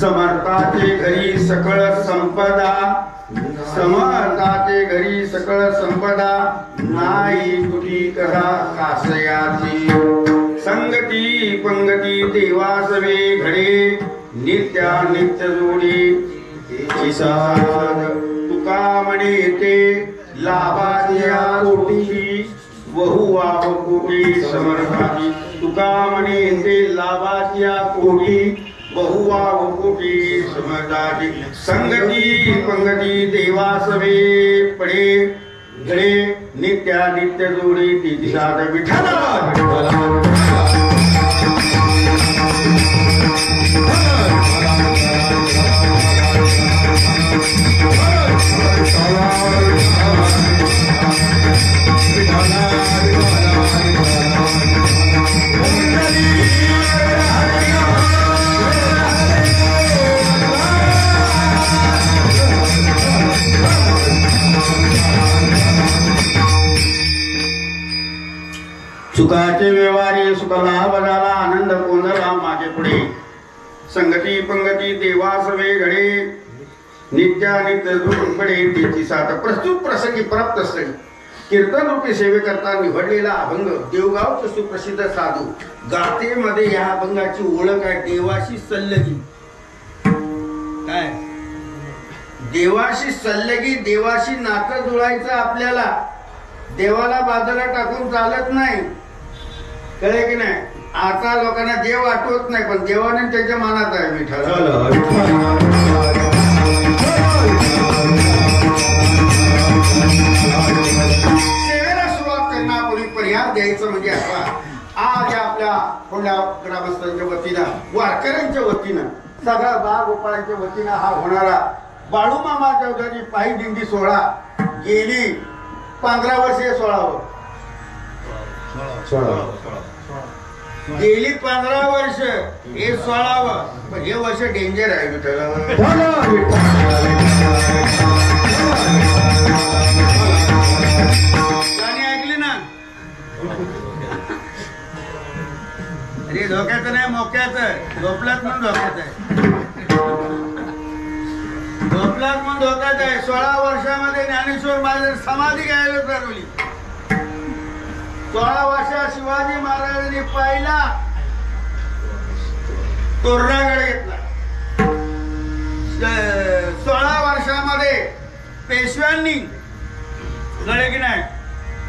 समर्थाचे घरी सकळ संपदा, समर्थाचे घरी सकळ संपदा, नाही तुटी करा कासयाची. संगती पंगती देवासवे घडे, नित्या नित्य जोडी तेची साध. तुका म्हणे ते लाभाच्या कोटी, बहुवाव कोटी समर्थाची. तुका म्हणे ते लाभाच्या कोटी, बहुवाव कोटी समर्थाची. संगती पंगती देवासवे पडे घडे, नित्या नित्य जोडी तिची साध. विठ्ठला सुखाचे व्यवहारी सुखला बजाला, आनंद कोंदला मागे पुढे. संगती पंगती देवासवे घडे, नित्या नित्य पडे तिची साथ. प्रस्तुत प्रसंगी प्राप्त स्थळी कीर्तन रूपी सेवेकरता निवडलेला अभंग देवगावचे सुप्रसिद्ध साधू गातेमध्ये या अभंगाची ओळख आहे देवाशी सल्लगी. काय देवाशी सल्लगी, देवाशी नातं जुळायचं आपल्याला. देवाला बाजूला टाकून चालत नाही, कळे की नाही. आता लोकांना देव आठवत नाही, पण देवाने त्याच्या मनात आहे. विठ्ठल सेवेला सुरुवात करण्यापूर्वी पर्याय द्यायचं म्हणजे असा. आज आपल्या कोंडा ग्रामस्थांच्या वतीनं, वारकऱ्यांच्या वतीनं, सगळ्या बाळ गोपाळांच्या वतीनं हा होणारा बाळूमामा चौधरी पायी दिंडी सोहळा गेली 15 वर्षे 16 गेली 15 वर्ष, हे 16व. पण हे वर्ष डेंजर आहे. गाणी ऐकली ना? अरे धोक्याचं नाही, मोक्याचं. झोपलात म्हणून धोक्याचं आहे, झोपलात म्हणून धोक्याचं आहे. 16 वर्षामध्ये ज्ञानेश्वर महाराज समाधी घ्यायला ठरवली. 16 वर्षात शिवाजी महाराजांनी पहिला तोरणागड घेतला. 16 वर्षामध्ये पेशव्यांनी कळे की नाही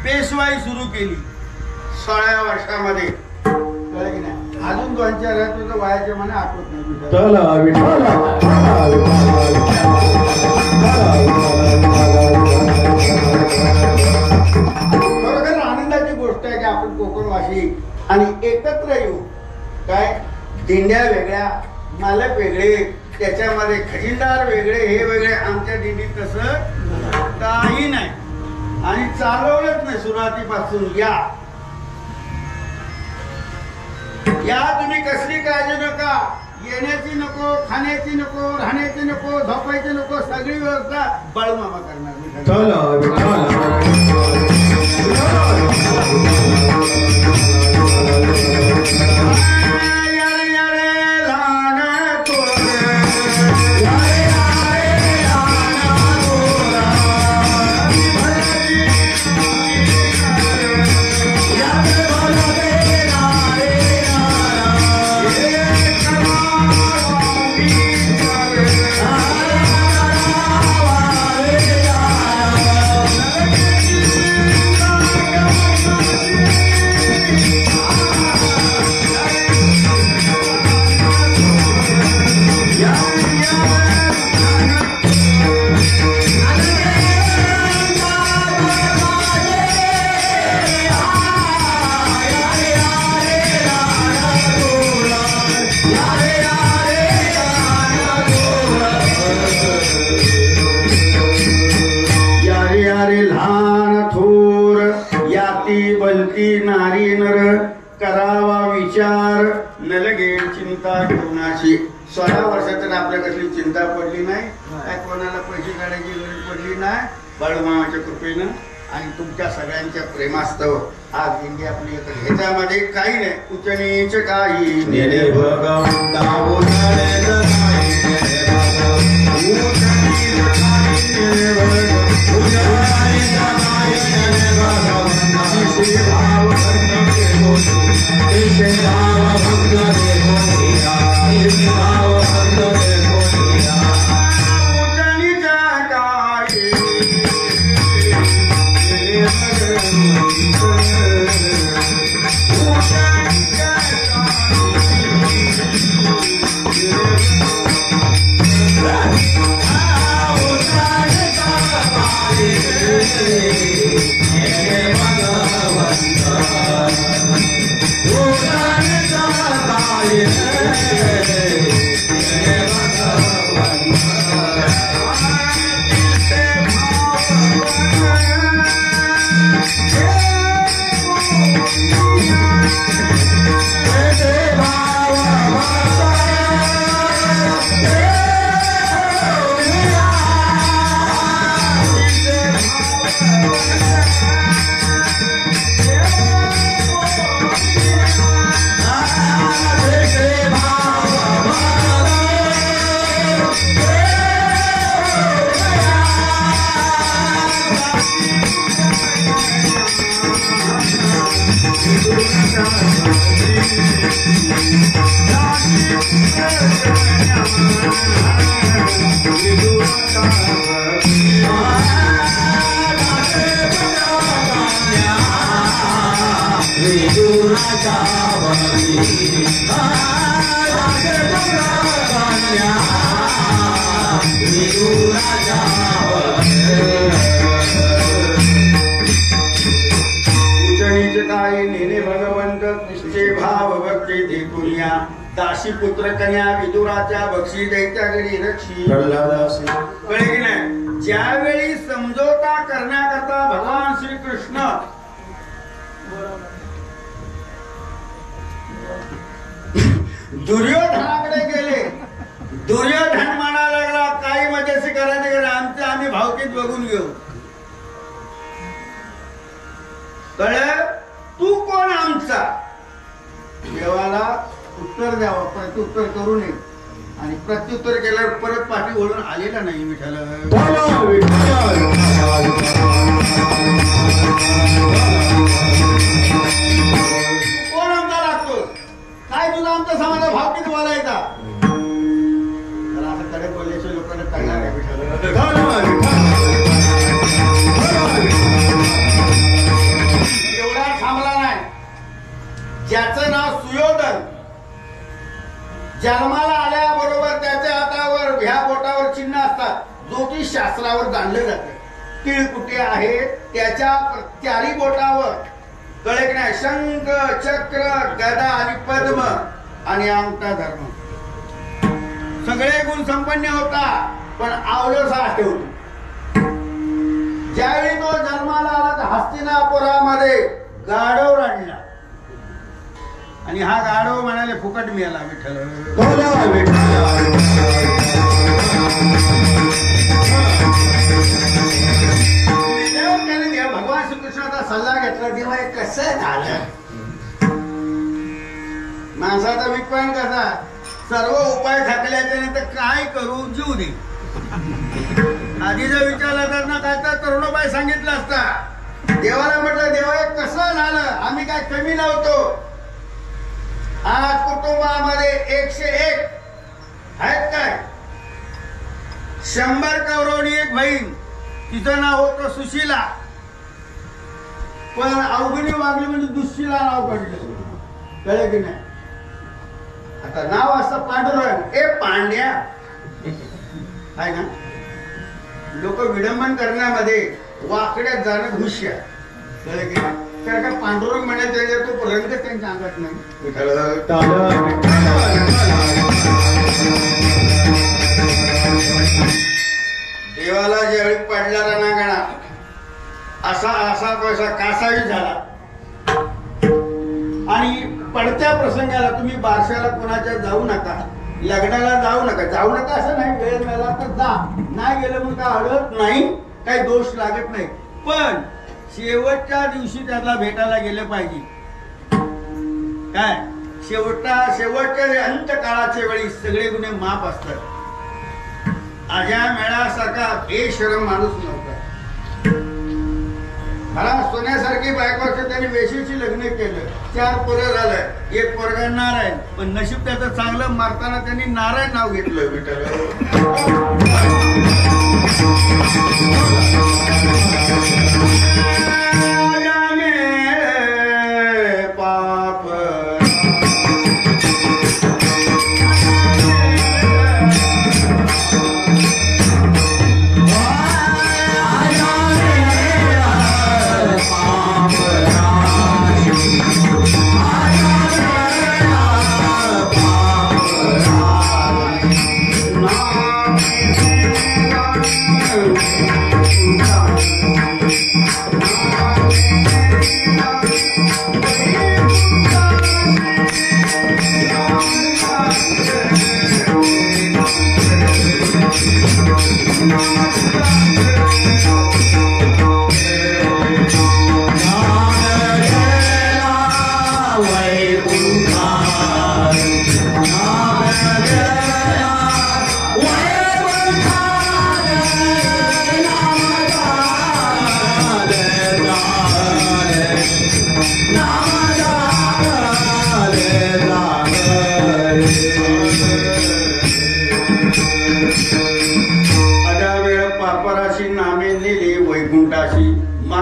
पेशवाई सुरू केली. 16 वर्षामध्ये कळे की नाही. अजून 2-4 तुझं वयाचे मला आठवत नाही. खरोखर आनंदाची गोष्ट आहे की आपण कोकणवासी आणि एकत्र येऊ. काय दिंड्या वेगळ्या, मालक वेगळे, त्याच्यामध्ये खजिनदार वेगळे, हे वेगळे. आमच्या दिंडीत तसं काही नाही आणि चालवलंच नाही सुरुवातीपासून. या तुम्ही कसली काळजी नका, येण्याची नको, खाण्याची नको, राहण्याची नको, झोपायची नको, सगळी व्यवस्था बाळूमामा करणार. करावा विचार न लगे चिंता कोणाशी. 16 वर्षात आपल्या कसली चिंता पडली नाही, काय कोणाला पैसे काढायची गरज पडली नाही. बाळूमामाच्या कृपेनं आणि तुमच्या सगळ्यांच्या प्रेमास्तव आज इंडिया आपली ह्याच्यामध्ये काही नाही, उच्च नीच काही नेले भगवंता काय नेने भगवंत निश्चय भाव भक्ती देखुनिया दासी पुत्र कन्या विदुराच्या बक्षी दैत्या घरी रक्षी कळे की नाही. ज्यावेळी समझोता करण्याकरता भगवान श्री कृष्ण दुर्योधनाकडे गेले, दुर्योधन म्हणायला लागला काही मजेशी करायचे आमचे आम्ही भावकीत बघून घेऊ. कळलं तू कोण आमचा. देवाला उत्तर द्यावं, प्रत्युत्तर करू नये. आणि प्रत्युत्तर केल्यावर परत पाठी ओढून आलेला नाही विठ्ठल. कोण आमचा लागतो, काय तुझा आमचा समाजा भावकीत बोलायचा. तर असं कडे बोलल्याशिवाय लोकांना कळणार आहे विठ्ठल. ज्याचं नाव सुयोधन, जन्माला आल्याबरोबर त्याच्या हातावर ह्या बोटावर चिन्ह असतात, ज्योतिष शास्त्रावर जाणले जाते. तीळ कुठे आहे त्याच्या चारी बोटावर कळे नाही शंख चक्र गदा आणि पद्म आणि अंगठा धर्म सगळे गुण संपन्न होता. पण आवडसा ठेवतो. ज्यावेळी तो जन्माला आला तर हस्तिनापुरामध्ये गाढव आणला आणि हा गाढव म्हणाले फुकट मिळाला विठ्ठल. त्याने भगवान श्रीकृष्णाचा सल्ला घेतला. तेव्हा हे कसं झालं, माणसाचा विकपण कसा, सर्व उपाय थकल्याच्या नंतर काय करू, जीव दे. आधी जर विचारला तर ना काय तर तरुणोपाय सांगितलं असता. देवाला म्हटलं देवा हे कसं झालं, आम्ही काय कमी लावतो. आज कुटुंबामध्ये 101 आहेत काय, 100 कौरवणी एक बहीण, तिचं नाव होतं सुशीला. पण अवघणी वागली म्हणजे दुःशीला नाव पडलं. कळे की नाही. आता नाव असतं पांडुरंग, ए पांड्या आहे ना. लोक विडंबन करण्यामध्ये वाकड्यात जाणं घुष्य. कळे की नाही. कारण का पांडुरंग म्हणायचे तो रंग त्यांच्या अंगात नाही. देवाला ज्यावेळी पडला नागणा असा असा पैसा कासावी झाला. आणि पडत्या प्रसंगाला तुम्ही बारशाला कोणाच्या जाऊ नका, लग्नाला जाऊ नका. जाऊ नका असं नाही, वेळ मिळाला तर जा, नाही गेलं मग काय अडत नाही, काही दोष लागत नाही. पण शेवटच्या दिवशी त्याला भेटायला गेलं पाहिजे. काय शेवटच्या अंत काळाच्या वेळी सगळे गुन्हे माफ असतात. आज्या मेळासारखा बेशरम माणूस नव्हता. मला सोन्यासारखी बायको असते, त्यांनी वेशीची लग्न केलं, 4 पोरं झालं, 1 पोरगा नारायण. पण नशीब त्याचं चांगलं, मारताना त्यांनी नारायण नाव घेतलं विठ्ठल.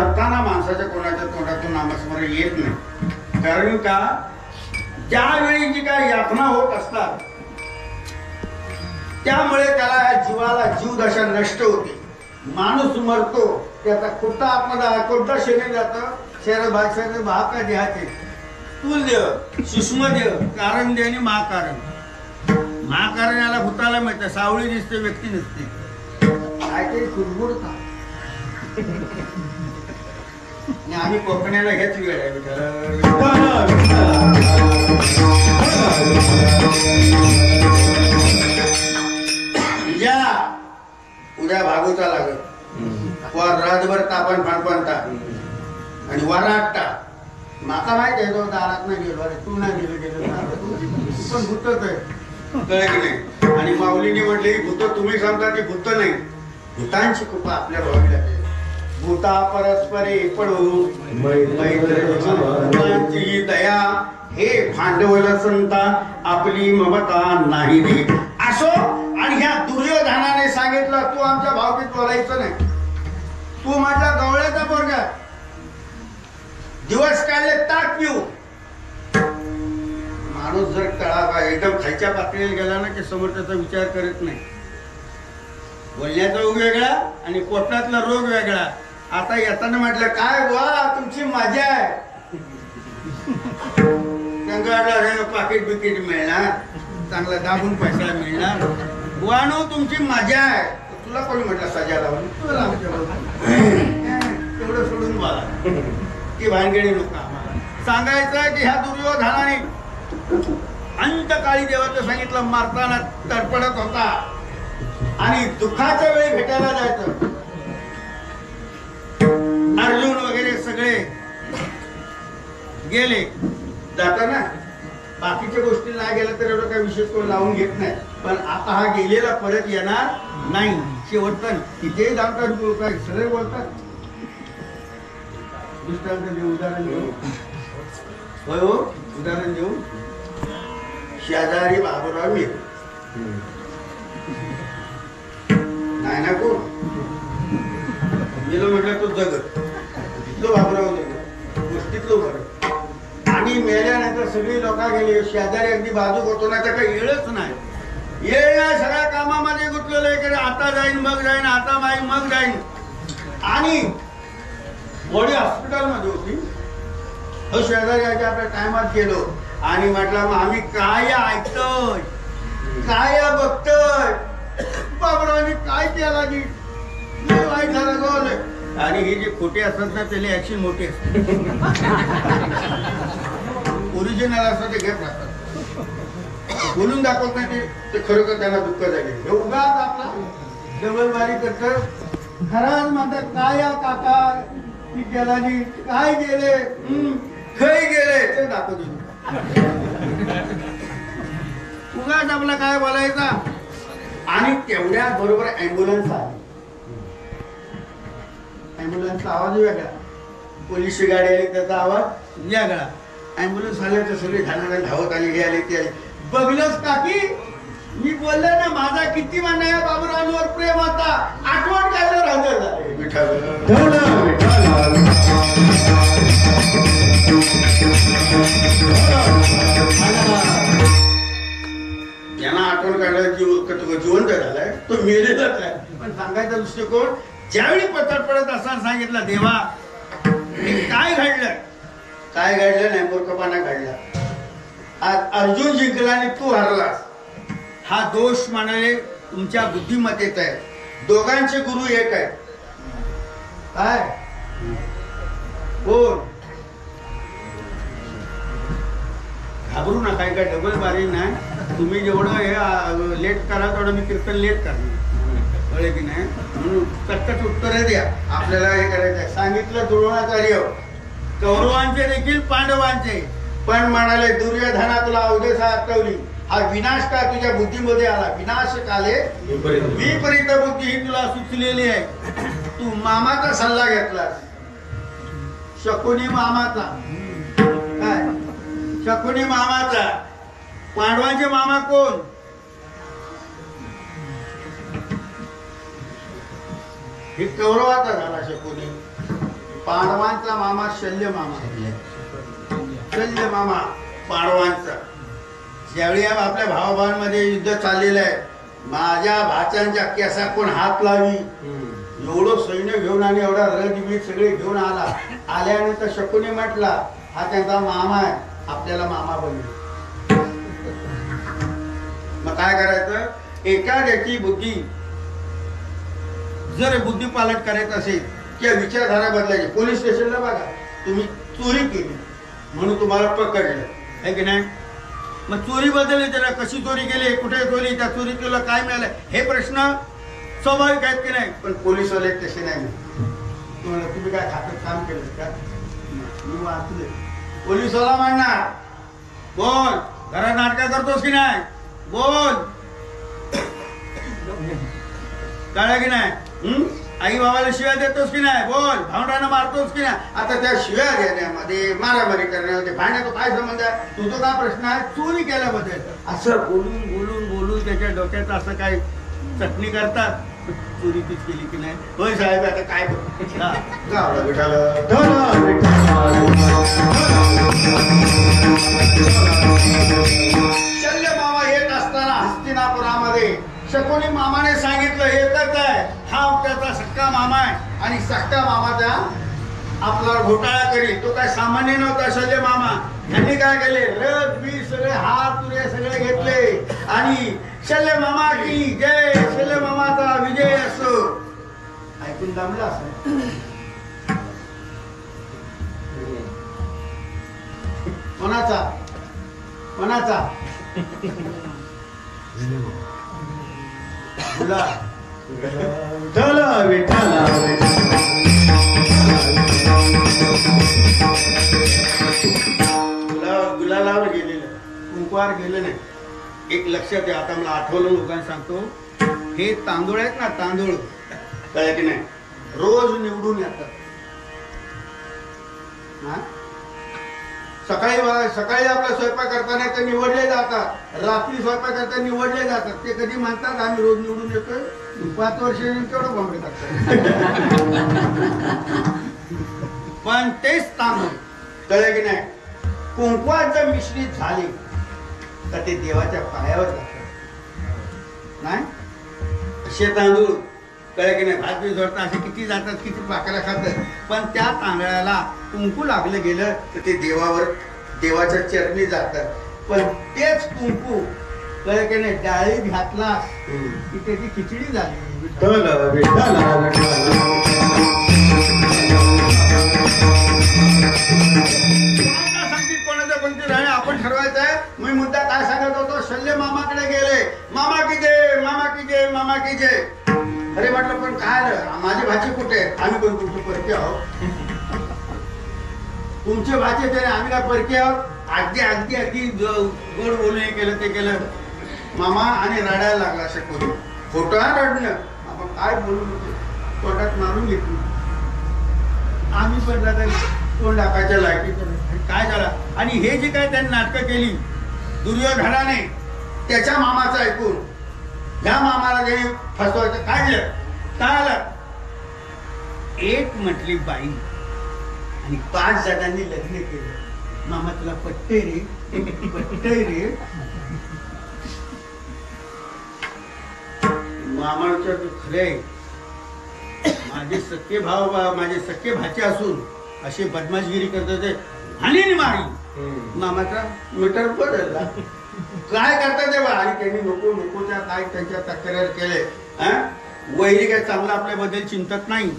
मरताना माणसाच्या कोणाच्या तोंडातून नामस्मरण येत नाही. कारण का ज्यावेळी जी काही यातना होत असतात त्यामुळे त्याला या जीवाला जीवदशा नष्ट होते. माणूस मरतो त्याचा कुठला आपला कोणता शरीर जातं, शरीर भाग का देहाचे स्थूल देह, सूक्ष्म देह, कारण देह आणि महाकारण. महाकारण याला भूताला मिळतं, सावळी दिसते व्यक्ती नसते. काय ते कुरबुड का आम्ही कोकणाला हेच वेळ आहे. उद्या भागवता लागत रातभर तापण फाणफणता आणि वराटता. माका माहिती आहे तो दारात नाही गेलो, अरे तू नाही गेलो गेलो तू पण भूतच आहे, कळे की नाही. आणि माऊलीने म्हटले भूत तुम्ही सांगता ती भूत नाही, भूतांची कृपा आपल्या भावी लागते. भूता परस्परे पडू भूतांची दया हे भांडवल संता आपली ममता नाही दे असो. आणि ह्या दुर्योधनाने सांगितलं तू आमच्या भावकीत बोलायचं नाही, तू माझ्या गवळ्याचा पोरगा, दिवस काढले ताक पिऊ. माणूस जर तळा एकदम खालच्या पातळीला गेला ना की समोर त्याचा विचार करत नाही. बोलण्याचा रोग वेगळा आणि पोटातला रोग वेगळा. आता येताना म्हटलं काय वा तुमची मजा आहे, पाकिट बिकीट मिळणार, चांगला दाबून पैसा मिळणार, वाणू तुमची मजा आहे. तुला कोणी म्हटलं सजा लावून तेवढं सोडून बोला ती भानगडी लोक आम्हाला सांगायचं की ह्या दुर्योधनाने अंतकाळी देवाचं सांगितलं मारताना तडपडत होता आणि दुःखाच्या वेळी भेटायला जायचं. अर्जुन वगैरे सगळे गेले जाताना बाकीच्या गोष्टी नाही गेला तर एवढं काही विशेष कोण लावून घेत नाही. पण आता हा गेलेला परत येणार नाही. शेवटचं तिथेही जाणकार काय सरळ बोलतात. दृष्टांत देऊ, उदाहरण देऊ, होय हो उदाहरण देऊ. शेजारी बाबूराव मी नाही ना कोण गेलो म्हटलं तो जगत तिथलं बाबूराव जगत गोष्टीतलं बरं. आणि मेल्यानंतर सगळी लोक गेली, शेजारी अगदी बाजू होतो ना तर काही येळच नाही. येळ नाही, सगळ्या कामामध्ये गुंतलेलं आहे. आता जाईन मग जाईन, आता माई मग जाईन. आणि बॉडी हॉस्पिटलमध्ये होती. हो शेजारी आपल्या टायमात गेलो आणि म्हटलं मग आम्ही काय ऐकतोय काय बघतोय, बाबरावांनी काय केला की वाईट झालं गं. आणि हे जे खोटे असतात ना त्याला ऍक्शन मोठे असतात, ओरिजिनल असतात ते घेत नसतात, बोलून दाखवत नाही ते खरोखर त्यांना दुःख झाले. उगाच आपला डबलबारी करत खराच म्हणतात काय काका की गेला काय गेले खय गेले ते दाखवतो. उगाच आपला काय बोलायचा. आणि तेवढ्या बरोबर ऍम्ब्युलन्स आली. ऍम्ब्युलन्सचा आवाज वेगळा, पोलीसची गाडी आली त्याचा आवाज वेगळा. ऍम्ब्युलन्स आले तर सगळे घालणारे धावत आली, हे आले ते आले. बघलंच काकी मी बोलले ना माझा किती म्हणणं बाबूरावांवर प्रेम होता, आठवण काढलं राहतं. यांना आठवण काढलं जिवंत झालाय तो मेलेलाच आहे. पण सांगायचा दृष्टिकोन ज्यावेळी पत्र पडत असताना सांगितलं देवा काय घडलं, काय घडलं नाही मूर्खपणा घडला. आज अर्जुन जिंकला आणि तू हरलास. हा दोष म्हणाले तुमच्या बुद्धिमत्तेत आहे. दोघांचे गुरु एक आहे. काय कोण घाबरू नका, काय डबल बारी नाही. तुम्ही जेवढं हे लेट करा तेवढं मी कीर्तन लेट करणार, कळले की नाही. म्हणून चटकट उत्तरे द्या. आपल्याला हे करायचं सांगितलं द्रोणाचार्य कौरवांचे देखील पांडवांचे. पण म्हणाले दुर्योधना तुला अवधेसा आठवली, हा विनाश का तुझ्या बुद्धीमध्ये आला. विनाश काले विपरीत बुद्धी ही तुला सुचलेली आहे. तू मामाचा सल्ला घेतलास, शकुनी मामाचा. काय शकुनी मामाचा? पांडवांचे मामा कोण? हे कौरवाचा झाला शकुनी. पांडवांचा मामा शल्य मामा, शल्य मामा पांडवांचा. ज्यावेळी आपल्या भावाभावांमध्ये युद्ध चाललेलं आहे, माझ्या भाच्यांच्या केसा कोण हात लावी, एवढं सैन्य घेऊन आणि एवढा रथबीर सगळे घेऊन आल्यानंतर शकुनी म्हटला हा त्यांचा मामा आहे, आपल्याला मामा बनले. मग काय करायचं, एखाद्याची बुद्धी जर बुद्धी पालट करायचं असेल किंवा विचारधारा बदलायची. पोलीस स्टेशनला बघा, तुम्ही चोरी केली म्हणून तुम्हाला पकडलं आहे की नाही, मग चोरी बदलली, त्याला कशी चोरी केली, कुठे चोरी, त्या चोरी तुला काय मिळालं, हे प्रश्न स्वाभाविक आहेत की नाही. पण पोलीसवाले तसे नाही. तुम्ही काय खात्यात काम केलं का, मी वाचले. पोलीसवाला म्हणणार बोल, घरात नाटक करतोस की नाही, बोल, कळलं की नाही, आई बाबाला शिव्या देतोस की नाही, बोल, भावंडांना मारतोस की नाही. आता त्या शिव्या देण्यामध्ये, मारामारी करण्यामध्ये भांडण्याचा काय संबंध आहे, तुझा काय प्रश्न आहे, चोरी केल्याबद्दल. असं बोलून बोलून बोलून त्याच्या डोक्यात असं काय चटणी करतात, चोरी तीच केली की नाही. होय साहेब, आता काय शल्य मामा येत असताना हस्तिनापुरामध्ये शकुनी मामाने सांगितलं एकच आहे, हा त्याचा सक्का मामा आहे आणि सक्का मामाचा आपला घोटाळा करील. तो काय सामान्य नव्हता शल्य मामा. यांनी काय केले, रथ बी सगळे हात तुरे सगळे घेतले आणि शल्य मामा की जय, शल्य मामाचा विजय असो. ऐकून जमलं असं कोणाचा कोणाचा गुलालावर गेलेलं, कुंकवार गेलं नाही. एक लक्षात आहे, आता मला आठवलं, लोकांना सांगतो, हे तांदूळ आहेत ना, तांदूळ कळलं की नाही, रोज निवडून येतात. सकाळी आपला स्वयंपाक करताना ते निवडले जातात, रात्री स्वयंपाक करताना निवडले जातात. ते कधी म्हणतात आम्ही रोज निवडून येतोय, 5 वर्ष तेवढं बॉम्बे टाकतात. पण तेच तांदूळ कळलं की नाही, कुंकवात जर मिश्रित झाले तर ते देवाच्या पायावर जातात. नाही असे तांदूळ कळलं की नाही, भात बी जोडतात, असे किती जातात, किती पाकऱ्या खातात, पण त्या तांदळाला कुंकू लागलं गेलं तर ते देवाच्या चरणी जातात. पण तेच कुंकू कळलं की नाही, डाळीत घातला की त्याची खिचडी झाली. कोणाच्या कोणती राहणे आपण ठरवायचं आहे. मी मुद्दा काय सांगत होतो, शल्य मामाकडे गेले, मामा की जय, मामा की जय, मामा की जय. अरे म्हटलं पण काय, माझी भाची कुठे, आम्ही पण तुमचे परके आहोत, तुमचे भाचे तरी आम्ही काय परके आहोत. अगदी अगदी अगदी गोड बोलून हे केलं ते केलं मामा आणि रडायला लागला. शकुनी खोटं रडणं, आपण काय बोलून तोंडात मारून घेतली. आम्ही पण तोंड टाकायच्या लायकीचं काय झालं. आणि हे जे काय त्यांनी नाटकं केली दुर्योधनाने, त्याच्या मामाचं ऐकून ह्या मामाला जे फसवायचं काढलं, काय आलं, एक म्हटली बाई आणि 5 जणांनी लग्न केलं. मामा तुला पट्टे रे, पट्टे रे. मामाच्या खरे माझे सख्खे भाव, माझे सख्खे भाचे असून अशी बदमाशगिरी करत होते आणि मारी. मामाचा मीटर बदलला. काय करता तेव्हा, आणि त्यांनी नको नकोच्या काय त्यांच्या तक्रार केले. वैरी काय चांगला आपल्याबद्दल चिंतत नाही.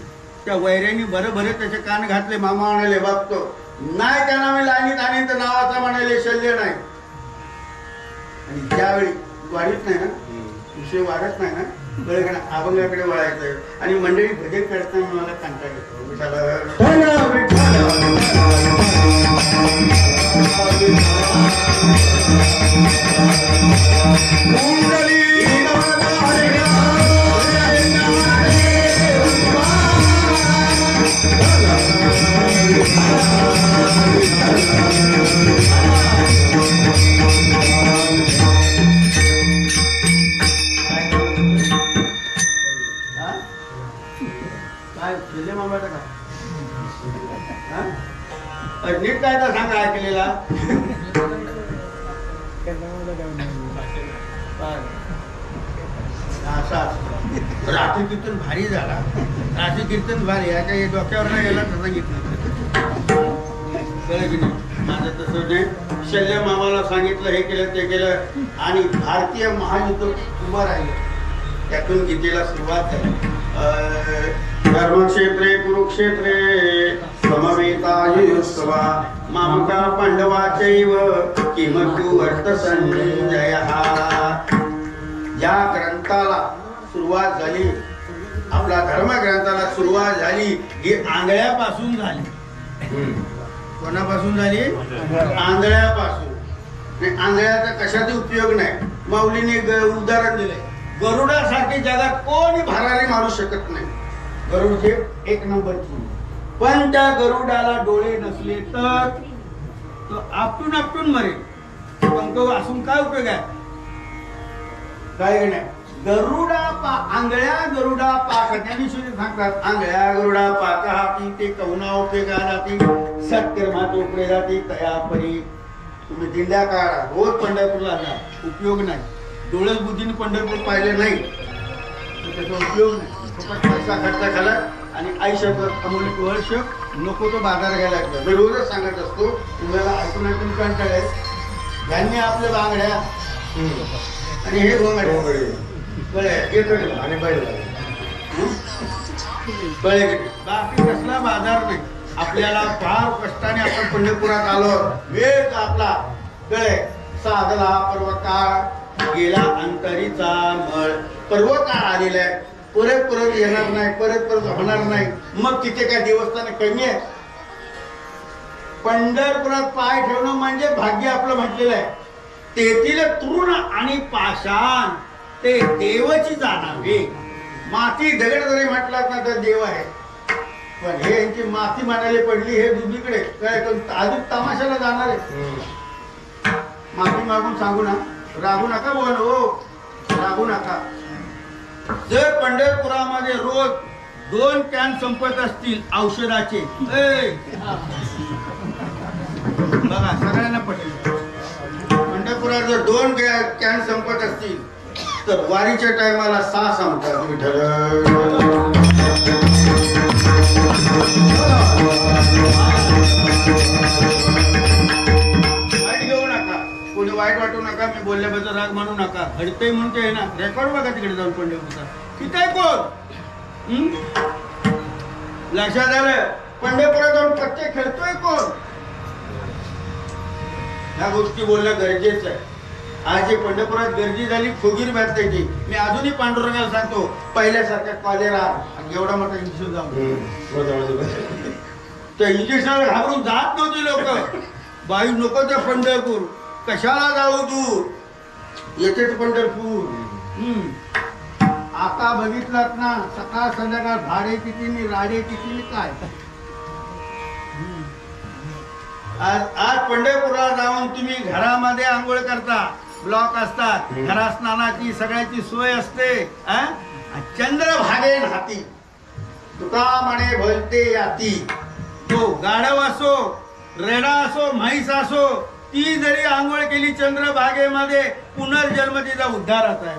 त्या वैऱ्यांनी बरं त्याचे कान घातले. मामा म्हणाले बघतो नाही, त्यांना मी लाईनीत आणि तर नावाचा म्हणाले शल्य नाही. आणि ज्यावेळी वाढीत नाही ना, विषय वाढत नाही ना, बरं अभंगाकडे वळायचं. आणि मंडळी भजन करताना मला कंटाळा येतो. काय नीट काय तर सांगा ऐकलेला. रात्री कीर्तन भारी झाला. रात्री कीर्तन भारी आहे काही डोक्यावर नाही गेला तसं घेतलं कळलं की नाही. माझं तसं नाही. शल्य मामाला सांगितलं हे केलं ते केलं आणि भारतीय महायुद्ध उभं राहिलं. त्यातून गीतेला सुरुवात झाली. धर्मक्षेत्रे कुरुक्षेत्रे समवेतायुस्तवा मामका पांडवाचैव किमतु अर्थ संजयः. या ग्रंथाला सुरुवात झाली, आपला धर्मग्रंथाला सुरुवात झाली ही आंधळ्यापासून झाली. कोणापासून झाली? आंधळ्यापासून. आंधळ्याचा कशाचा उपयोग नाही. माऊलीने उदाहरण दिलंय. गरुडासारखे जगात कोणी भरारी मारू शकत नाही. गरुड हे एक नंबरची. पण त्या गरुडाला डोळे नसले तर तो आपटून आपटून मरेल. पंख असून काय उपयोग आहे? काय नाही. आंधळ्या गरुडा पाक ज्ञानेश्वरी सांगतात. आंधळ्या गरुडा पाक हाती ते कवना उपयोगा जाती सत्कर्मात उपयोग जाती तयापरी. तुम्ही दिंड्या काढा, रोज पंढरपूरला जा, उपयोग नाही. डोळस बुद्धीने पंढरपूर पाहिले नाही त्याचा उपयोग नाही. पैसा खर्च झाला आणि आयुष्यात अमूल्य वर्ष नको तो बाजार घ्यायला लागला. मी रोजच सांगत असतो तुम्हाला ऐकून ऐकून कंटाळ आहे. ह्यांनी आपल्या बांगड्या आणि हे घोंगडे आणि बाकी कसला बाजार नाही. आपल्याला फार कष्टाने आपण पंढरपुरात आलो. वेळ आपला कळे साधला पर्वकाळ गेला अंतरीचा मळ. पर्वकाळ आलेला आहे. परत परत येणार नाही, परत परत होणार नाही. मग तिथे काय देवस्थान कमी आहे? पंढरपुरात पाय ठेवणं म्हणजे भाग्य आपलं म्हटलेलं आहे. तेथील तृण आणि पाषाण ते देवाची जाणावे. माती दगड जरी म्हटलात ना तर देव आहे. पण हे यांची माती मानायला पडली हे दुसरीकडे काय अजून तमाशाला जाणार आहे. माती मागून सांगू ना, रागू नका बोल हो, रागू नका. जर पंढरपुरामध्ये रोज 2 कॅन संपत असतील औषधाचे, बघा सगळ्यांना पटेल. पंढरपुरात जर 2 कॅन संपत असतील तर वारीच्या टायमाला 6 संपतात. वाईट घेऊ नका, कोणी वाईट वाटू नका. मी बोलल्याबद्दल राग मानू नका. हडते म्हणते ना, रेकॉर्ड बघा तिकडे जाऊन पंढरपूरचा किती आहे कोण. लक्षात आलं? पंढरपुरात जाऊन पत्ते खेळतोय कोण? ह्या गोष्टी बोलणं गरजेचं आहे. आज जे पंढरपुरात गर्दी झाली फुगीर भेटते. मी अजूनही पांडुरंगाला सांगतो पहिल्यासारख्या कॉलेरा आणि एवढा मोठा इंजेक्शन जाऊन त्या इंजेक्शनला घाबरून जात नव्हती लोक. बाई नको ते पंढरपूर, कशाला जाऊ दूर, येतेच पंढरपूर. आता बघितलात ना सकाळ संध्याकाळ भाडे किती नि राडे किती काय. आज पंढरपुरात जाऊन तुम्ही घरामध्ये आंघोळ करता, ब्लॉक असतात, घरा स्नानाची सगळ्याची सोय असते. चंद्रभागे हाती तुका म्हणे भलते याती. तो गाढव असो, रेडा असो, म्हैस असो, ती जरी आंघोळ केली चंद्रभागेमध्ये पुनर्जन्म तिचा उद्धाराचा आहे.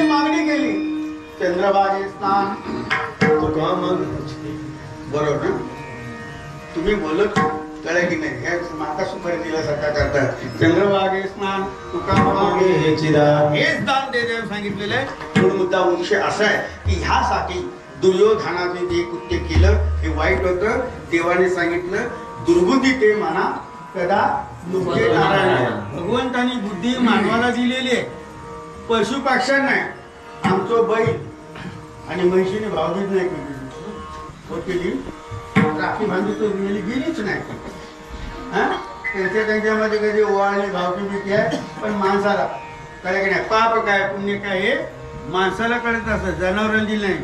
मागणी केली चंद्रभागे स्नान. बरोबर ना? तुम्ही बोलत कळलं की नाही? माता सुपारी दिल्यासारखा करतात. चंद्रभागे स्नान तुका मागे हेच दान दे देव सांगितलेलं आहे. मूळ मुद्दा विषय असा आहे की ह्यासाठी दुर्योधनाने जे कृत्य केलं हे वाईट होतं. देवाने सांगितलं दुर्बुद्धी ते म्हणा कदा नुके नारायण. भगवंतानी बुद्धी मानवाला दिलेली आहे, पशु पक्ष्यांना नाही. आमचं बैल आणि म्हैशीने भावगीत नाही केली, राखी बांधली तो गेलीच नाही. त्यांच्यामध्ये कधी ओवाळली भावकी भीती आहे. पण माणसाला कळलं की नाही पाप काय पुण्य काय हे माणसाला कळत असं, जनावरांना दिलं नाही.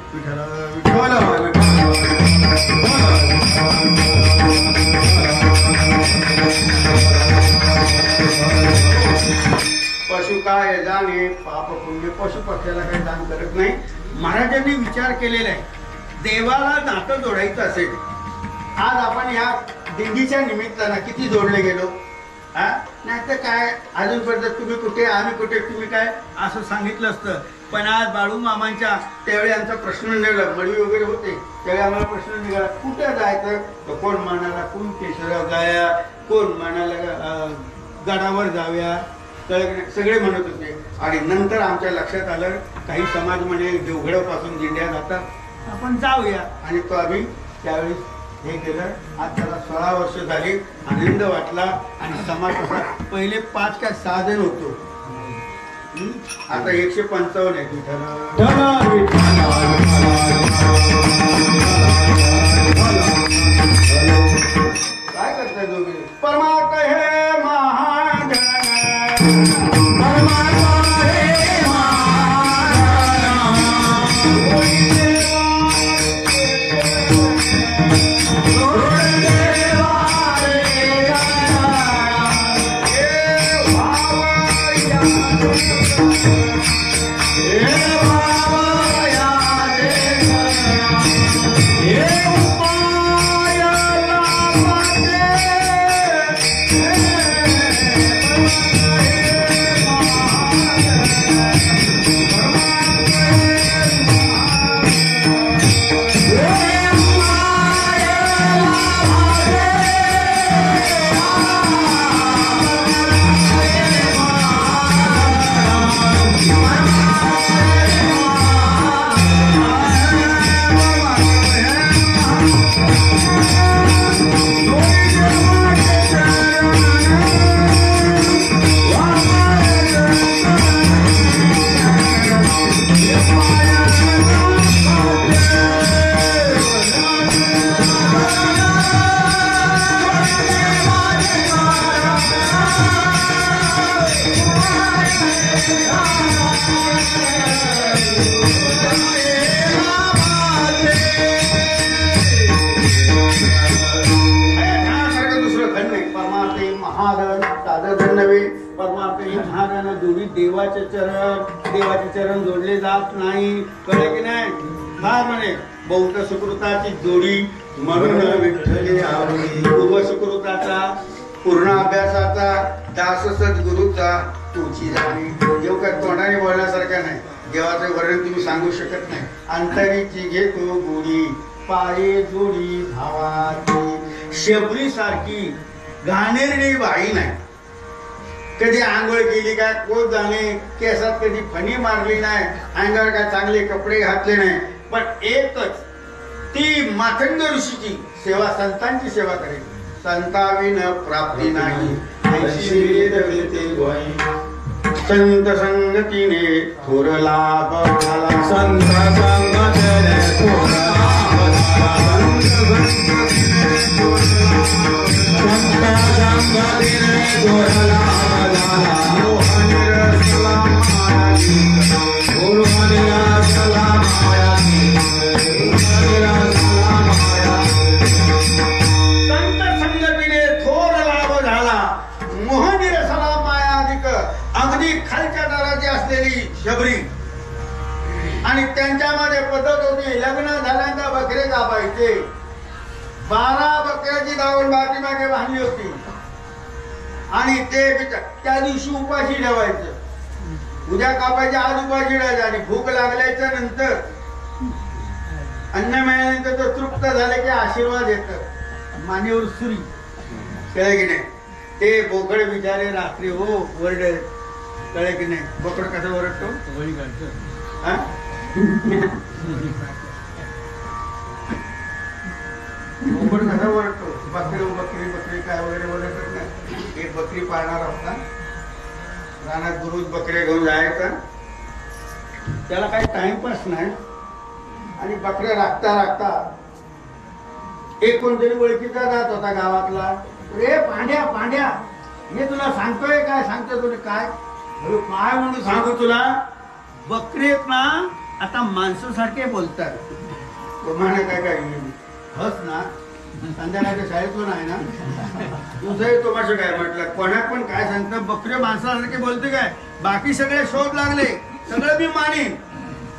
पशु काय जाणे पाप पुण्य पशु पक्ष्याला काही दान करत नाही. महाराजांनी विचार केलेला आहे देवाला नातं जोडायचं असेल. आज आपण या दिंडीच्या निमित्तानं किती जोडले गेलो हा नाही तर काय अजूनपर्यंत तुम्ही कुठे आम्ही कुठे तुम्ही काय असं सांगितलं असतं. पण आज बाळू मामांच्या त्यावेळी आमचा प्रश्न निघाला मळी वगैरे होते त्यावेळी आम्हाला प्रश्न निघाला कुठे जायचं तर कोण म्हणाला कोण केशराव जाया कोण म्हणाला गडावर जाऊया सगळे म्हणत होते. आणि नंतर आमच्या लक्षात आलं काही समाज म्हणे देवगडापासून दिंड्या जातात आपण जाऊया आणि तो आम्ही त्यावेळी हे केलं. आज त्याला 16 वर्ष झाली. आनंद वाटला. आणि समाज कसा पहिले 5 का 6 जण होतो आता 155 आहे. काय करताय दोघे परमार्थ हे महान देवाचे चरण जोडले जात नाही. कळे की नाही फार म्हणे बौद्ध सुकृताची जोडी म्हणून विठ्ठली आवडी. पूर्व सुकृताचा पूर्ण अभ्यासाचा दास सद्गुरूचा तुझी जाणी. देव काय तोंडाने बोलण्यासारखा नाही. देवाचं वर्णन तुम्ही सांगू शकत नाही. अंतरीची घेतो गोडी पाये जोडी भावाची. शबरी सारखी घाणेरडी बाई नाही. कधी आंघोळ केली काय कोण जाणे केसात कधी फणी मारली नाही. अंगावर काय चांगले कपडे घातले नाही. पण एकच ती मातंग ऋषीची सेवा संतांची सेवा करेल. संताविन प्राप्ती नाही. संत संगतीने थोर लाभ झाला. संत संगतीने थोर लाभ झाला. आणि त्यांच्यामध्ये पद्धत होती लग्न झाल्यानंतर बकरे कापायचे. 12 बकऱ्याची दावण बाकी मागे बांधली होती. आणि ते त्या दिवशी उपाशी ठेवायचं. उद्या कापायच्या आज उपाशी ठेवायचं. आणि भूक लागल्याच्या नंतर अन्न मिळाल्यानंतर तो तृप्त झाले की आशीर्वाद येतं मानेवर सुरी. कळे की नाही. ते बोकड बिचारे रात्री हो ओरडे. कळे की नाही. बोकड कसं ओरडतो बोकड कसा ओरडतो. बकरी बकरी बकरी काय वगैरे ओरडत नाही. एक बकरी पाळणार असता रानात गुरुज बकऱ्या घेऊन जायचा. त्याला काही टाइमपास नाही. आणि बकऱ्या राखता राखता एक कोणतरी ओळखीचा जात होता गावातला. रे पांड्या पांड्या मी तुला सांगतोय काय सांगतोय तुला काय काय म्हणून सांगू तुला. बकरीत ना आता माणसासारखे बोलतात. म्हणे काय काय हस ना संध्याकाळच्या शाळेतून आहे ना तुझंही तोमाशा काय म्हटलं कोणाक पण काय सांगतं बकरे माणसासारखे बोलते काय बाकी सगळे शोध लागले सगळं मी मानेन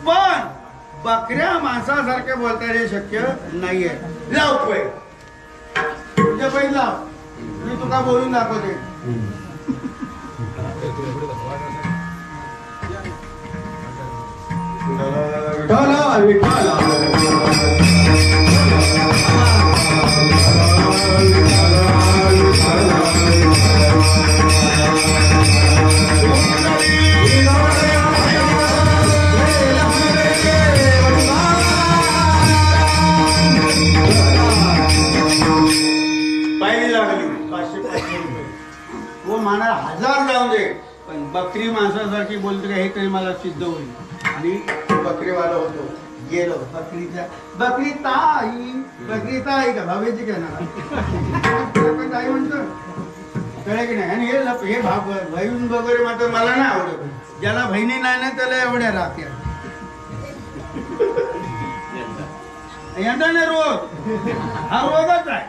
पण बकऱ्या माणसासारखे बोलता हे शक्य नाहीये. लाव पै तुझ्या पै लाव मी तुला बोलून दाखवते. वो मला 1000 जाऊ दे पण बकरी माणसासारखी बोलते का हे तरी मला सिद्ध होईल. आणि बकरीवाला होतो गेलो बकरी ताई का भावेची काय ना ताई म्हणतो कळे की नाही. आणि हे बहीण वगैरे मात्र मला नाही आवडत ज्याला बहिणी नाही ना त्याला एवढ्या राहत्या यंदा नाही रोग हा रोगच आहे.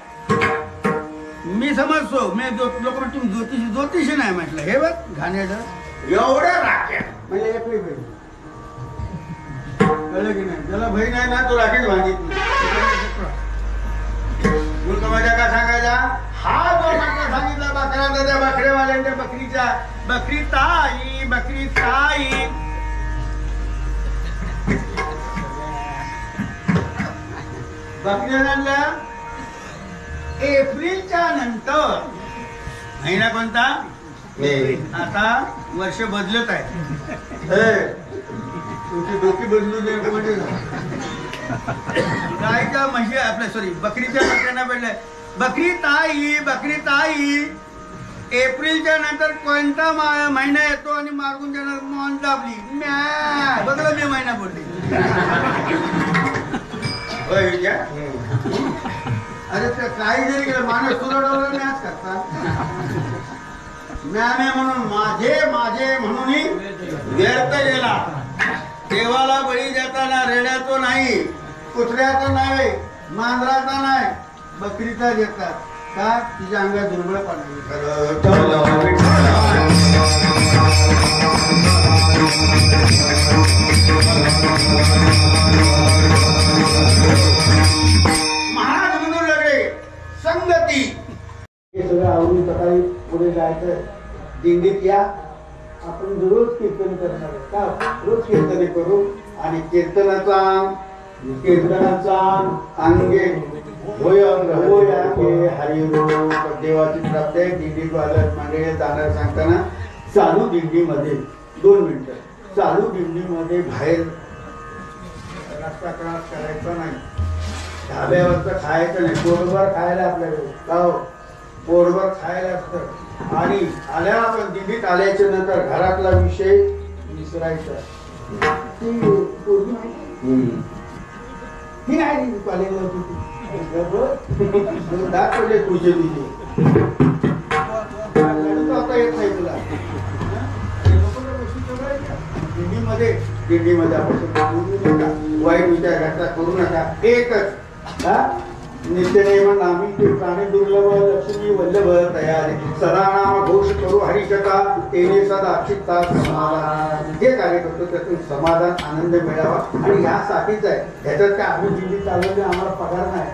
मी समजतो मी लोक म्हणतो ज्योतिषी नाही म्हटलं हे बघ घाणेरडं एवढ्या राख्या म्हणजे एकली बहीण कळलं की नाही. ज्याला बहीण आहे ना तो राखीच भांडीत मुलगा माझ्या का सांगायचा हा जो म्हटला सांगितला बकऱ्या त्या बकऱ्यावाल्यांच्या बकरीच्या बकरी ताई बकऱ्या एप्रिलच्या नंतर महिना कोणता आता वर्ष बदलत आहे. तुमची डोकी बदलू दे म्हणजे गायच्या म्हशी आपल्या सॉरी बकरीच्या बकऱ्यांना पडलंय बकरी ताई एप्रिलच्या नंतर कोणता महिना येतो आणि मार्गून जाणार मॉन दाबली म्या बघलं मी महिना पडली. अरे ते काही जरी गेलं माणूस तुला मॅच करतात म्याने म्हणून माझे म्हणून व्यर्थ गेला. देवाला बळी देताना रेड्याचा नाही कुत्र्याचा नाही मांजराचा नाही बकरीचा देतात का तिच्या अंगात दुर्बळ महाराज म्हणून लगे संगती हे सगळं आवडून सकाळी पुढे जायचं दिंडीत या आपण रोज कीर्तन करणार का रोज कीर्तने करू आणि कीर्तनाचा अंगे होय अंगे हरी देवाची प्राप्त आहे. दिंडीत वाजत मंडळी जाणार सांगताना चालू दिंडीमध्ये 2 मिनिटं चालू दिंडीमध्ये बाहेर रस्ता क्रॉस करायचा नाही ढाब्यावरचं खायचं नाही पोटभर खायला आपल्याकडे गाव पोटभर खायला असतं. आणि आल्या आपण दिल्लीत आल्याच्या नंतर घरातला विषय विसरायचा. ही नाही कॉलेजला दाखवले तुझे आता येत नाही तुला दिंडीमध्ये आपण वाईट विचार घातला करू नका. एकच नित्यनेम आम्ही प्राणी दुर्लभ लक्ष्मी वल्लभ तयारी सदा नाम घोष करू हरिकथा तेने सदा चित्ता समाधान. जे कार्य करतो त्यातून समाधान आनंद मिळावा आणि यासाठीच आहे. ह्याच्यात काय आम्ही दिंडी चालवली आम्हाला पगार नाही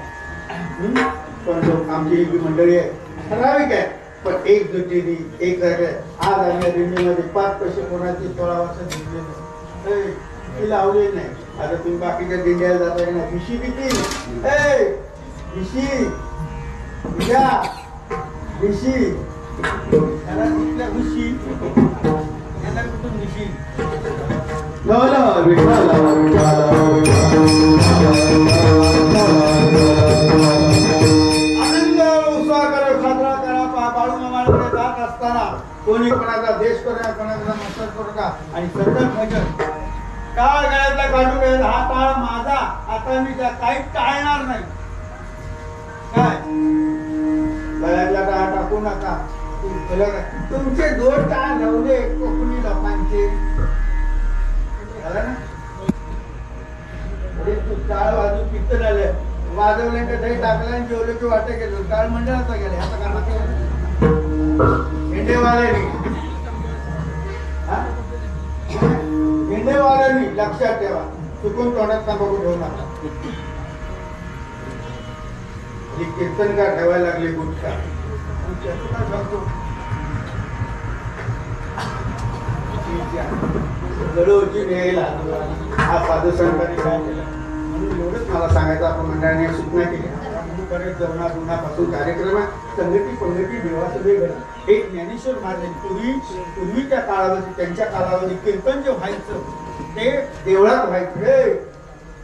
पण आमची ही मंडळी आहे ठराविक आहे पण एक जुटीने एक जागा आज आम्ही दिंडीमध्ये 5 पैसे कोणाची 16 वर्ष दिंडी ती लावलेली नाही. आता तुम्ही बाकीच्या दिंड्याला जाता ना भिशी किती भिशी उद्या भिशी त्याला कुठल्या भिशी त्याला कुठून भिशी आनंद उत्साह करा साजरा करा बाळू मामाकडे जात असताना कोणी कोणाचा देश करा कोणाचा मस्तक करू का आणि सतत भजन टाळ गळ्यातला काढून हा टाळ माझा आता मी त्या काही टाळणार नाही. काय गळ्यातला टाळ टाकू नका तुमचे 2 टाळ लावले कोकणी लोकांचे झालं ना टाळ वाजून पित्त झालं वाजवले की दही टाकलं आणि जेवलं की वाटे गेलो काळ मंडळाचा गेले आता करणार भेंडेवाल्यांनी भेंडेवाल्यांनी लक्षात ठेवा चुकून तोंडात तंबाखू ठेवू नका कीर्तनकार ठेवायला लागले गुटखा गडोजी न्यायला हा साधू संतांनी काय केलं म्हणून एवढंच मला सांगायचं आपण मंडळाने सूचना केली जेवणापासून कार्यक्रम संगती पंगती देवाचं वेगळं एक ज्ञानेश्वर महाराज पूर्वीच्या काळामध्ये त्यांच्या काळामध्ये कीर्तन जे व्हायचं ते देवळात व्हायचं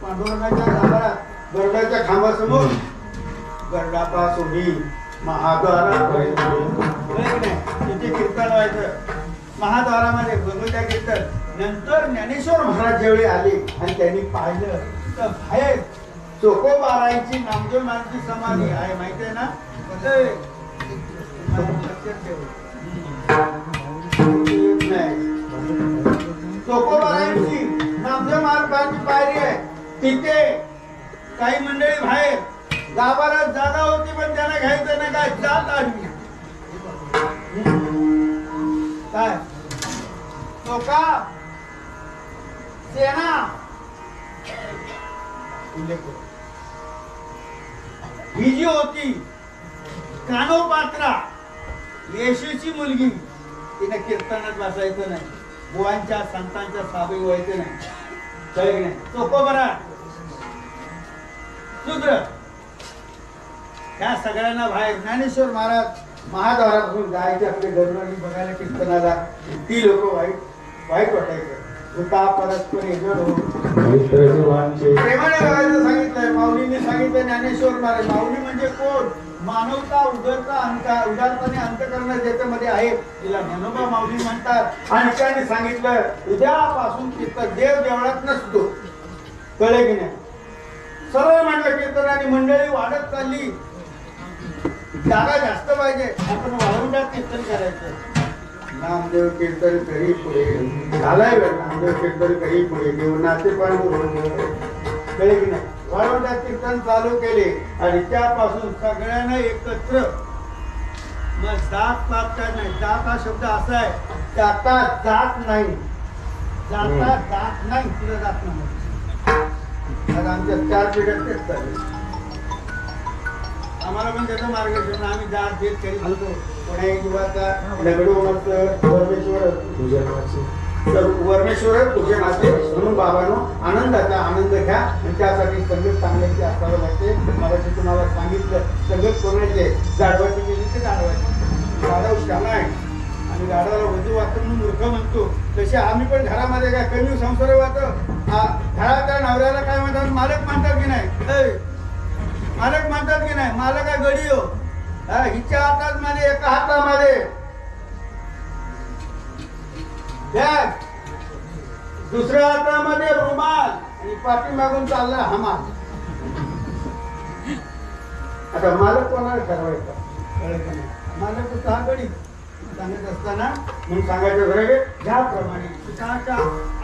पांडुरंगाच्या गाभारात गरुडाच्या खांबासमोर गरुडापा सोडी महाद्वारा तिथे कीर्तन व्हायचं महाद्वारामध्ये भगवत्या कीर्तन नंतर ज्ञानेश्वर महाराज ज्यावेळी आले आणि त्यांनी पाहिलं तर बाहेर चोकोबारांची नामदेव महाराजची समाधी आहे माहिती आहे ना चोकोबारांची नामदेव महाराजांची पायरी आहे तिथे काही मंडळी बाहेर गाभारात जागा होती पण त्यांना घ्यायचं नाही काय जात आली काय चोका सेना ही जी होती कानोपात्रा येशूची मुलगी तिने कीर्तनात बसायचं नाही बुवांच्या संतांच्या साबी व्हायचं नाही चोकोबरा शूद्र ह्या सगळ्यांना बाहेर ज्ञानेश्वर महाराज महाद्वारातून जायचे आपले गरुडांनी बघायला कीर्तनाला ती लोक वाईट वाटायचं परस्पर प्रेमाने बघायचं सांगितलंय माऊलींनी सांगितलं ज्ञानेश्वर महाराज माऊली म्हणजे कोण मानवता उदारता उदारताने अंतकरण ज्याच्यामध्ये आहे तिला ज्ञानोबा माऊली म्हणतात आणि त्याने सांगितलं उद्यापासून कीर्तन देव देवळात नसतो कळे की नाही सरळ म्हणलं कीर्तनाने मंडळी वाढत चालली जागा जास्त पाहिजे आपण वाळवंटात कीर्तन करायचं नामदेव कीर्तन करी पुढे झालाय नामदेव कीर्तन करी पुढे देवनाचे पण कळे की नाही वाळवंटात कीर्तन चालू केले आणि त्यापासून सगळ्यांना एकत्र मग जात पात काय नाही जात हा शब्द असा आहे जाता जात नाही जाता जात नाही तुला जात नाही आमच्या 4 पिढ्यात तेच चालले आम्हाला पण त्याचं मार्गदर्शन आम्ही जात देत करीत होतो कोण्या जीवाचा दगडू वर्मेश्वर तुझे नाते म्हणून बाबांनो आनंदाचा आनंद घ्या आणि त्यासाठी संगीत चांगल्याची असावं लागते मला तुम्हाला सांगितलं संगीत कोणाचे गाढवाची गेली ते गाढवायची गाढव शाळा आहे आणि गाढवाला वजू वाचतो म्हणून मूर्ख म्हणतो तसे आम्ही पण घरामध्ये काय कमी संसार वाचतो घराच्या नवऱ्याला काय म्हणतात मालक म्हणतात की नाही मालक म्हणतात की नाही मालक काय गडी हो हिच्या हातात मध्ये एका हातामध्ये बॅग दुसऱ्या हातामध्ये रुमाल आणि पाठी मागून चालला हमाल आता मालक कोणाला ठरवायचा मालक होता हा गडी सांगत असताना म्हणून सांगायचं खरं ज्याप्रमाणे सुखाचा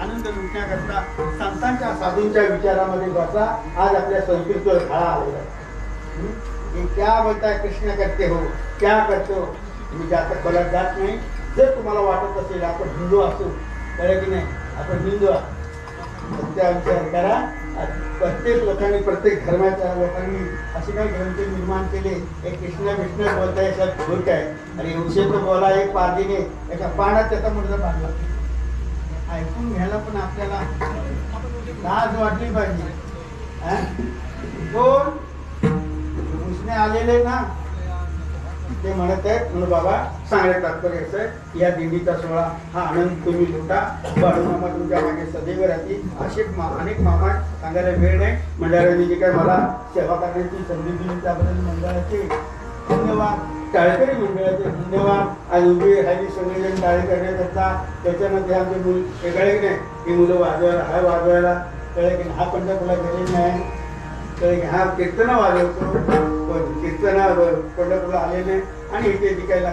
आनंद लुटण्याकरता संतांच्या साधूंच्या विचारामध्ये बसा आज आपल्या संस्कृतीवर काळा आलेला आहे क्या बोलताय कृष्ण करते हो क्या करतो मी जास्त खोलात जात नाही जर तुम्हाला वाटत असेल आपण हिंदू असू कळलं की नाही आपण हिंदू सत्य विचार करा प्रत्येक लोकांनी प्रत्येक धर्माच्या लोकांनी असे काही ग्रंथ निर्माण केले एक कृष्ण विष्णू बोलताय याच्यात भूत आहे आणि उशेत बोला एक पारदीने एका पाण्यात त्याचा मुलगा बांधला ऐकून घ्यायला पण आपल्याला लाज वाटली पाहिजे कोण उसने आलेले ना ते म्हणत आहेत म्हणून बाबा सांगायचं तात्पर्य असं आहे या दिंडीचा सोहळा हा आनंद तुम्ही लुटा बाळू मामा तुमच्या मागे सदैव राहतील असे अनेक मामा सांगायला वेळ नाही मंडळाने जे काय मला सेवा करण्याची संधी दिली त्याबद्दल मंडळाचे धन्यवाद टाळकरी मंडळाचे धन्यवाद आज उभी राहिली सगळेजण टाळे करण्याकरता त्याच्यामध्ये आमचे मुल हे कळे की नाही ही मुलं वाजवायला हा वाजवायला कळे की हा पंढरपूरला गेलेली नाही कळे की हा कीर्तन वाजवतो कीर्तना पंढरपूरला आलेले आणि इथे टिकायला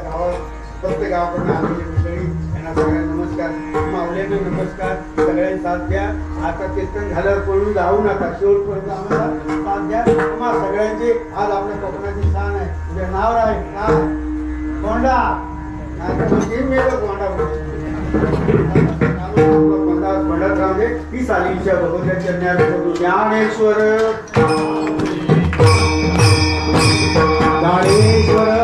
प्रत्येक गावाकडून आलेले मंडळी यांना सगळ्यांना नमस्कार माऊल्यांना नमस्कार सगळ्यांनी साथ द्या आता कीर्तन झाल्यावर पळून जाऊ नका शेवटपर्यंत आम्हाला मान द्या. तुम्हा सगळ्यांचे आज आपल्या कोकणाची शान आहे. तुझे नाव राहील ना कोंडा नाही म्हणजे मी कोंडा कोंडा पडत राहू दे. ही सालीच्या भगवत्या चरण्यात ज्ञानेश्वर ज्ञानेश्वर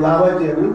लावायचे ना